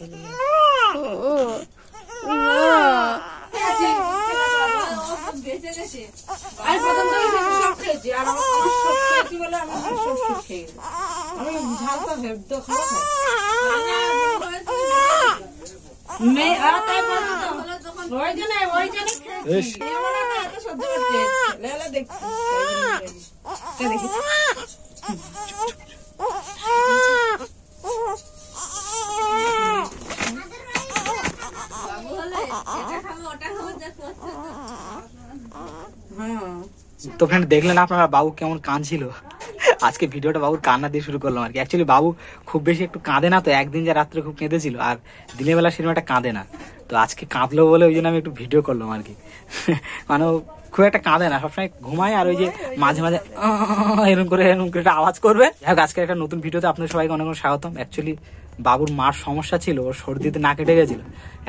তো ফ্রেন্ড দেখলেন আপনারা বাবু কেমন কাঁদছিল। আজকে ভিডিওটা বাবুর কান্না দিয়ে শুরু করলাম আর কি। অ্যাকচুয়ালি বাবু খুব বেশি একটু কাঁদে না, তো একদিন যা রাত্রে খুব কেঁদেছিল আর দিনের বেলা সেরকম একটা কাঁদে না, তো আজকে কাঁদলো বলে ওই জন্য আমি একটু ভিডিও করলাম আর কি। মানে খুব একটা কাঁদে না, সবসময় ঘুমায় আর ওই যে মাঝে মাঝে এরকম করে একটা আওয়াজ করবে। যাই হোক, আজকে একটা নতুন ভিডিওতে আপনাদের সবাইকে অনেক অনেক স্বাগতম। অ্যাকচুয়ালি বাবুর মার সমস্যা ছিল, ওর সর্দিতে না কেটে গেছিল,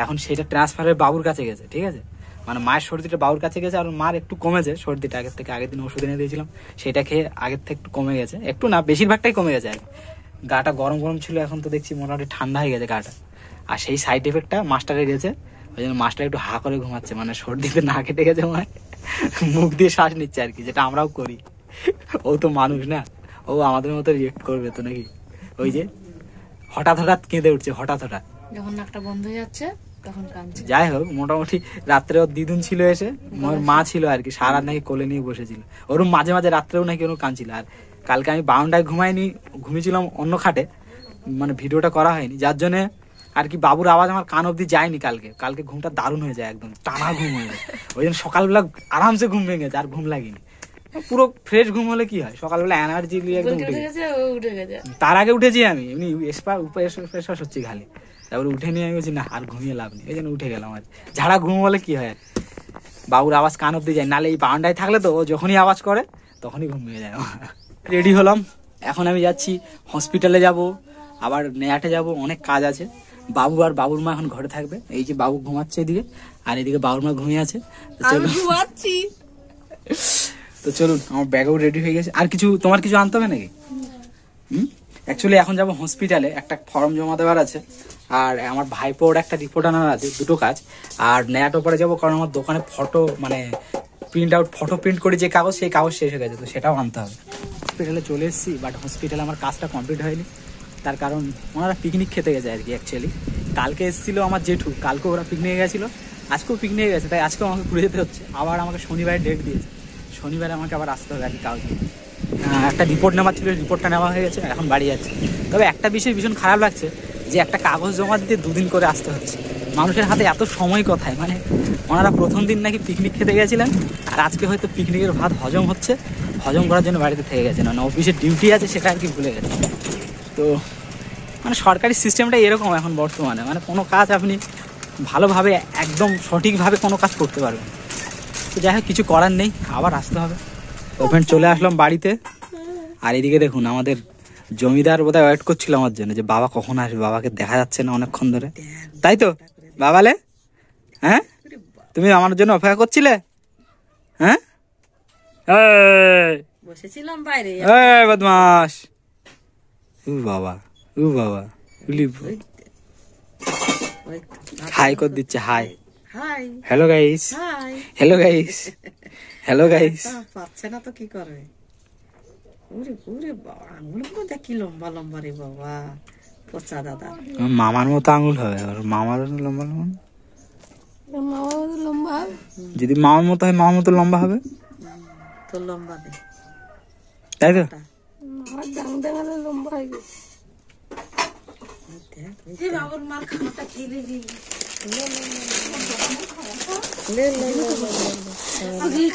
এখন সেটা ট্রান্সফার হয়ে বাবুর কাছে গেছে, ঠিক আছে। মানে মায়ের সর্দিটা বাবুর কাছে গেছে আর মার একটু কমেছে সর্দিটা আগের থেকে। আগের দিন ওষুধ এনে দিয়েছিলাম, সেটা খেয়ে আগের থেকে একটু কমে গেছে, একটু না বেশিরভাগটাই কমে গেছে আর কি। গাটা গরম গরম ছিল, এখন তো দেখছি মোটামুটি ঠান্ডা হয়ে গেছে গাটা। আর সেই সাইড এফেক্টটা মাস্টারে গেছে, ওই জন্য মাস্টার একটু হা করে ঘুমাচ্ছে, মানে সর্দিতে না কেটে গেছে, মানে মুখ দিয়ে শ্বাস নিচ্ছে আর কি, যেটা আমরাও করি। ও তো মানুষ না, ও আমাদের মতো রিয়েক্ট করবে তো নাকি। ওই যে হঠাৎ হঠাৎ কেঁদে উঠছে, হঠাৎ হঠাৎ যখন নাকটা বন্ধ হয়ে যাচ্ছে তখন কাঁদছে। যাই হোক, মোটামুটি রাত্রে ওর দিদুন ছিল এসে, ওর মা ছিল আর কি, সারা নাকি কোলে নিয়ে বসেছিল। ওরও মাঝে মাঝে রাত্রেও নাকি ওর কাঁদছিল। আর কালকে আমি বারান্দায় ঘুমাইনি, ঘুমিয়েছিলাম অন্য খাটে, মানে ভিডিওটা করা হয়নি, যার জন্য আর কি বাবুর আওয়াজ আমার কান অব্দি যায়নি কালকে। কালকে ঘুমটা দারুণ হয়ে যায়, একদম টানা ঘুম হয়ে যায়। ওই জন্য সকালবেলা আরামসে ঘুম ভেঙে গেছে, আর ঘুম লাগেনি। পুরো ফ্রেশ ঘুম হলে কি হয়, সকালবেলা এনার্জি নিয়ে একদম উঠে গেছে। তার আগে উঠেছি আমি, এমনি ফ্রেশ হচ্ছি খালি, তারপরে উঠে নিয়ে আমি বলছি না আর ঘুমিয়ে লাভ নেই, এই জন্য উঠে গেলাম। আর ঝাড়া ঘুম বলে কি হয়, বাবুর আওয়াজ কান অব্দি যায়, নাহলে এই বারান্দায় থাকলে তো ও যখনই আওয়াজ করে তখনই ঘুম ভেঙে যায়। রেডি হলাম, এখন আমি যাচ্ছি হসপিটালে যাব, আবার নেয়াটে যাব, অনেক কাজ আছে। বাবু আর বাবুর মা এখন ঘরে থাকবে। এই যে বাবু ঘুমাচ্ছে এদিকে, আর এদিকে বাবুর মা ঘুমিয়ে আছে। তো চলুন, আমার ব্যাগও রেডি হয়ে গেছে। আর কিছু তোমার কিছু আনতে হবে নাকি? অ্যাকচুয়ালি এখন যাবো হসপিটালে, একটা ফর্ম জমা দেওয়ার আছে, আর আমার ভাইপোর একটা রিপোর্ট আনার আছে, দুটো কাজ। আর নেয়াটো পরে যাবো, কারণ আমার দোকানে ফটো মানে প্রিন্ট আউট, ফটো প্রিন্ট করে যে কাগজ, সেই কাগজ শেষ হয়ে গেছে, তো সেটাও আনতে হবে। হসপিটালে চলে এসেছি, বাট হসপিটালে আমার কাজটা কমপ্লিট হয়নি, তার কারণ ওনারা পিকনিক খেতে গেছে আর কি। অ্যাকচুয়ালি কালকে এসেছিলো আমার জেঠু, কালকে ওরা পিকনিকে গেছিলো, আজকেও পিকনিকে গেছে, তাই আজকেও আমাকে ঘুরে যেতে হচ্ছে। আবার আমাকে শনিবারে ডেট দিয়েছে, শনিবারে আমাকে আবার আসতে হবে আর কি কাগজ। একটা রিপোর্ট নেওয়ার ছিল, রিপোর্টটা নেওয়া হয়ে গেছে, এখন বাড়ি যাচ্ছে। তবে একটা বিষয় ভীষণ খারাপ লাগছে, যে একটা কাগজ জমা দিতে 2 দিন করে আসতে হচ্ছে। মানুষের হাতে এত সময় কোথায়, মানে ওনারা প্রথম দিন নাকি পিকনিক খেতে গেছিলেন, আর আজকে হয়তো পিকনিকের ভাত হজম হচ্ছে, হজম করার জন্য বাড়িতে থেকে গেছে, না অফিসের ডিউটি আছে সেটা আর কি ভুলে গেছে। তো মানে সরকারি সিস্টেমটা এরকম এখন বর্তমানে, মানে কোনো কাজ আপনি ভালোভাবে একদম সঠিকভাবে কোনো কাজ করতে পারবেন। তো যাই হোক, কিছু করার নেই, আবার আসতে হবে। ওখানে চলে আসলাম বাড়িতে, আর এদিকে দেখুন আমাদের জমিদার বোধহয় ওয়েট করছিল আমার জন্য, যে বাবা কখন আসবে, বাবাকে দেখা যাচ্ছে না অনেকক্ষণ ধরে, তাই তো বাবালে? হ্যাঁ, তুমি আমার জন্য অপেক্ষা করছিলে? হ্যাঁ, বসেছিলাম বাইরে, বদমাস। ও বাবা, ও বাবা, হাই করে দিচ্ছে, hi. Hello guys, hello guys, hello guys. পাচ্ছে না তো কি করে? ওরে ওরে বাবা, আঙুলগুলো দেখি লম্বা লম্বা রে বাবা, পচা দাদা। মামার মতো আঙুল হবে, আর মামার লম্বা লম্বা, লম্বা যদি মামার মতো হয়, মামার মতো লম্বা হবে তো লম্বা দে, তাই তো? আমার ডাং ডাঙালে লম্বা হয়ে গেছে। বাবুর মার খানাটা খেয়ে নিবি,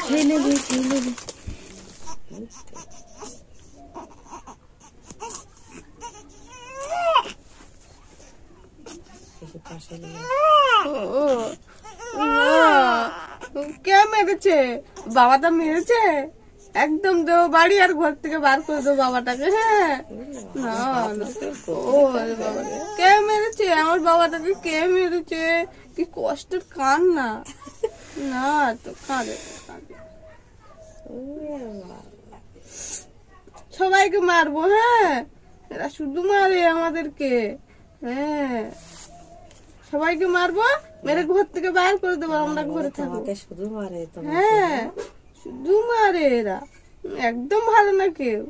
খেয়ে নেবি, খেয়ে নেবি। কে মেরেছে? বাবাটা মেরেছে, একদম দেবো বাড়ি আর ঘর থেকে বার করে দেবো বাবাটাকে। হ্যাঁ, না ও বাবা, কে মেরেছে আমার বাবাটাকে? কে মেরেছে? কি কষ্টের কান্না, না তো কাঁদে কাঁদে। সবাইকে মারবো, হ্যাঁ, এরা শুধু মারে আমাদেরকে। হ্যাঁ, সবাইকে মারবো, মেরে ঘর থেকে বাইর করে দেবো, আমরা ঘরে থাকবো। তোমাকে শুধু মারে তোমাকে। হ্যাঁ, শুধু মারে এরা, একদম ভালো না কেউ,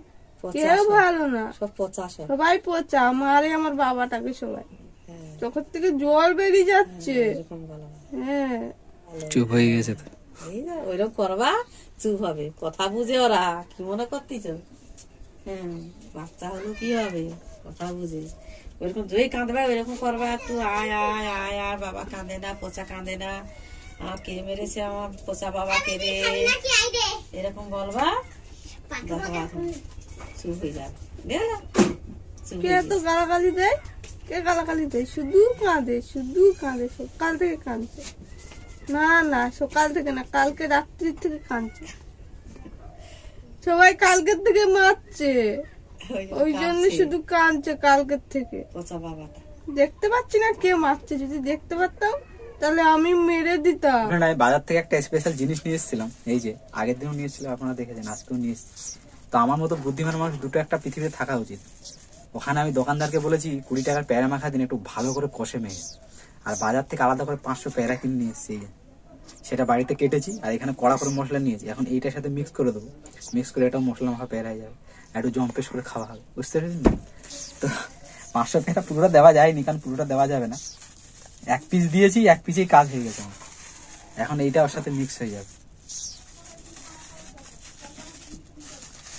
কেউ ভালো না, সব পচা সব। সবাই পচা। মারে আমার বাবাটাকে সবাই, হ্যাঁ, চোখের থেকে জল বেরিয়ে যাচ্ছে। এরকম বলো না। হ্যাঁ, চুপ হয়ে গেছে তো। এই না, ওইরকম করবা, চুপ হবে। কথা বুঝে ওরা কি মনে করতেছ? হ্যাঁ, বাচ্চা হলো কি হবে, কথা বুঝে। ওইরকম যেই কাঁদবে ওইরকম করবা, একটু আয় আয় আয় আয়, বাবা কাঁদে না, পচা কাঁদে না, কে মেরেছে আমার পচা বাবাকে রে, এরকম বলবা। দেখো এখন চুপ হয়ে যাবে, দেখলা? চুপ কে হয়ে এত গালাগালি দেয়? কে গালাগালি দেয়? শুধু কাঁদে, শুধু কাঁদে, সকাল থেকে কাঁদছে। না না, সকাল থেকে না, কালকে রাত্রির থেকে কাঁদছে। সবাই কালকের থেকে মারছে, গেছে। ওই জন্য শুধু কাঁদছে কালকের থেকে। পচা বাবাটা দেখতে পাচ্ছি না কে মারছে, যদি দেখতে পারতাম তাহলে আমি মেরে দিতাম। ওখানে আমি বাজার থেকে একটা স্পেশাল জিনিস নিয়ে এসেছিলাম, এই যে আগের দিনও নিয়ে এসেছিলাম, আপনারা দেখেছেন, আজকেও নিয়ে এসেছি। তো আমার মতো বুদ্ধিমান মানুষ দুটো একটা পৃথিবীতে থাকা উচিত। ওখানে আমি দোকানদারকে বলেছি 20 টাকার প্যারা মাখা দিন, একটু ভালো করে কষে মেখে। আর বাজার থেকে আলাদা করে 500 প্যারা কিনে নিয়ে এসেছি, সেটা বাড়িতে কেটেছি। আর এখানে কড়া করে মশলা নিয়েছি, এখন এইটার সাথে মিক্স করে দেবো। মিক্স করে এটাও মশলা মাখা প্যারা হয়ে যাবে, একটু জম্পেশ করে খাওয়া হবে, বুঝতে পেরেছেন? তো 500 প্যারা পুরোটা দেওয়া যায়নি, কারণ পুরোটা দেওয়া যাবে না। 1 পিস দিয়েছি, 1 পিসেই কাজ হয়ে গেছে আমার। এখন এইটা ওর সাথে মিক্স হয়ে যাবে।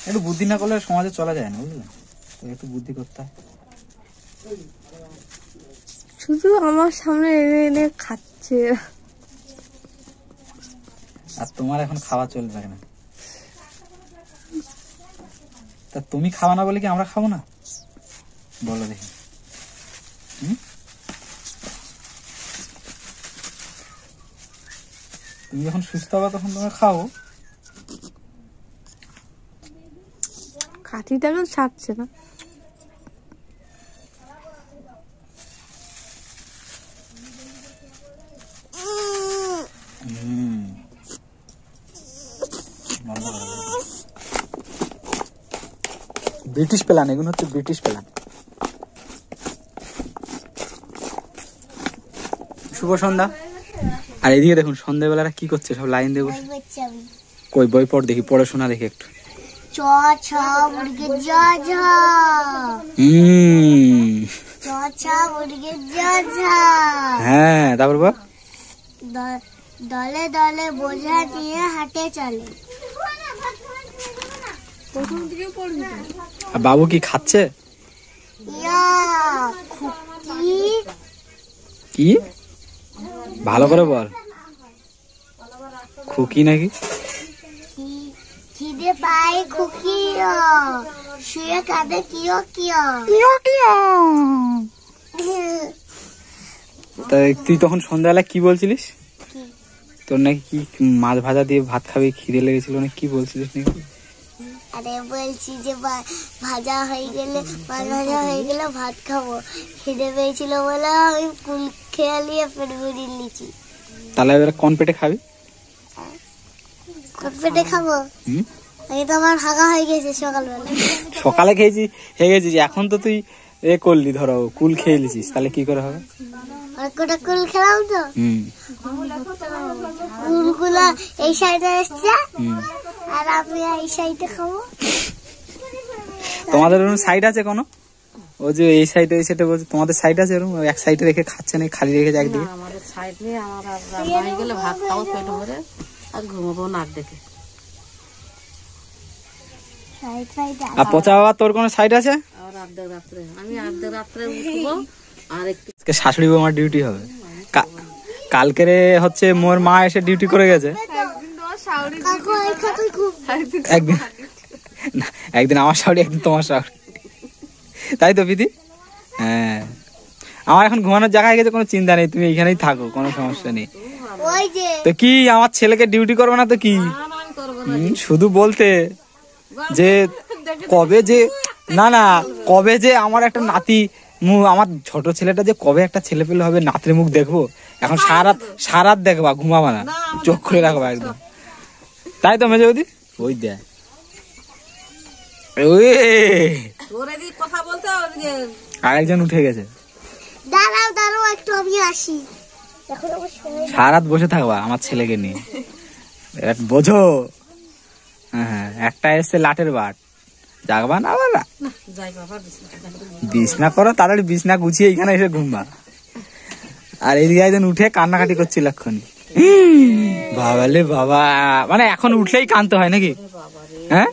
একটু বুদ্ধি না করলে সমাজে চলা যায় না, বুঝলেন? তো একটু বুদ্ধি করতে হয়। শুধু আমার সামনে এনে এনে খাচ্ছে। আর তোমার এখন খাওয়া চলবে না। তা তুমি খাওয়া না বলে কি আমরা খাবো না? বলো দেখি। তুমি যখন সুস্থ হবে তখন তোমরা খাও। কাঠিটাকে ছাড়ছে না। ব্রিটিশ প্ল্যান, এগুলো হচ্ছে ব্রিটিশ প্ল্যান। শুভ সন্ধ্যা। আর এদিকে দেখুন সন্ধ্যাবেলাটা কি করছে, সব লাইন দিয়ে বসে। কই বই পড় দেখি, পড়াশোনা দেখি একটু। চ ছ মুরগির জ ঝ, চ ছ মুরগির জ ঝ, হ্যাঁ, তারপর বল। দলে দলে বোঝা নিয়ে হাটে চলে। প্রথম দিকে পড়বি তো। আর বাবু কি খাচ্ছে? ইয়া খুকি, কি ভালো করে বল। খুকি নাকি? খিদে পায় খুকি, শুয়ে কাঁদে কিয় কিয়। তা তুই তখন সন্ধ্যাবেলা কি বলছিলিস? তোর নাকি কি মাছ ভাজা দিয়ে ভাত খাবে, খিদে লেগেছিল না, কি বলছিলিস নাকি? আরে বলছি যে ভাজা হয়ে গেলে, মাছ ভাজা হয়ে গেলে ভাত খাবো, খিদে পেয়েছিল বলে আমি কুল খেয়ে নিয়ে পেট ভরিয়ে নিয়েছি। তাহলে এবার কোন পেটে খাবি? কোন পেটে খাবো? এই তো আমার হাগা হয়ে গেছে সকালবেলা। সকালে খেয়েছি, খেয়ে গেছিস, এখন তো তুই এ করলি, ধরো কুল খেয়ে নিছিস, তাহলে কি করে হবে? আর কোটা কুল খেলাম তো, কুলগুলো এই সাইডে এসছে আর আমি এই সাইডে খাবো। তোমাদের ওরকম সাইড আছে কোনো? ও যে এই সাইডে এই সাইডে বলছে, তোমাদের সাইড আছে এরকম? এক সাইডে রেখে খাচ্ছে না, খালি রেখেছে একদিকে। আমাদের সাইড নিয়ে আমার আর রান্না হয়ে গেলে ভাত খাবো পেট ভরে, আর ঘুমাবো নাক ডেকে। সাইড সাইড আর পচা বাবা তোর কোনো সাইড আছে? আর অর্ধেক রাত্রে আমি অর্ধেক রাত্রে উঠবো, আর একটু আজকে শাশুড়ি বৌমার ডিউটি হবে। কালকেরে হচ্ছে মোর মা এসে ডিউটি করে গেছে। কাকু এই খাতুই খুব একদিন না, একদিন আমার শাশুড়ি, একদিন তোমার শাশুড়ি, তাই তো বিধি? হ্যাঁ, আমার এখন ঘুমানোর জায়গা হয়ে গেছে, কোনো চিন্তা নেই, তুমি এইখানেই থাকো, কোনো সমস্যা নেই। ওই যে তো কি আমার ছেলেকে ডিউটি করবে না তো কি? শুধু বলতে যে কবে যে, না না, কবে যে আমার একটা নাতি, আমার ছোট ছেলেটা যে কবে একটা ছেলে পেলে হবে, নাতির মুখ দেখবো। এখন সারাত দেখবা, ঘুমাবা না, চোখ খুলে রাখবা একদম, তাই তো মেজে বৌদি? ওই দেখ, কথা বলতে আরেকজন উঠে গেছে। দাঁড়াও দাঁড়াও একটু আমি আসি, এখন আমার সময় নেই। সারা রাত বসে থাকবা আমার ছেলেকে নিয়ে, এবার বোঝো। হ্যাঁ, একটা এসছে লাটের বাট, জাগবা না আবার যাই বাবা বিছানাটা বিছনা করো, তাড়াতাড়ি বিছনা গুছিয়ে এখানে এসে ঘুমবা। আর এদিকে একজন উঠে কান্নাকাটি করছিল এক্ষুনি। বাবালে বাবা, মানে এখন উঠলেই কানতে হয় নাকি? হ্যাঁ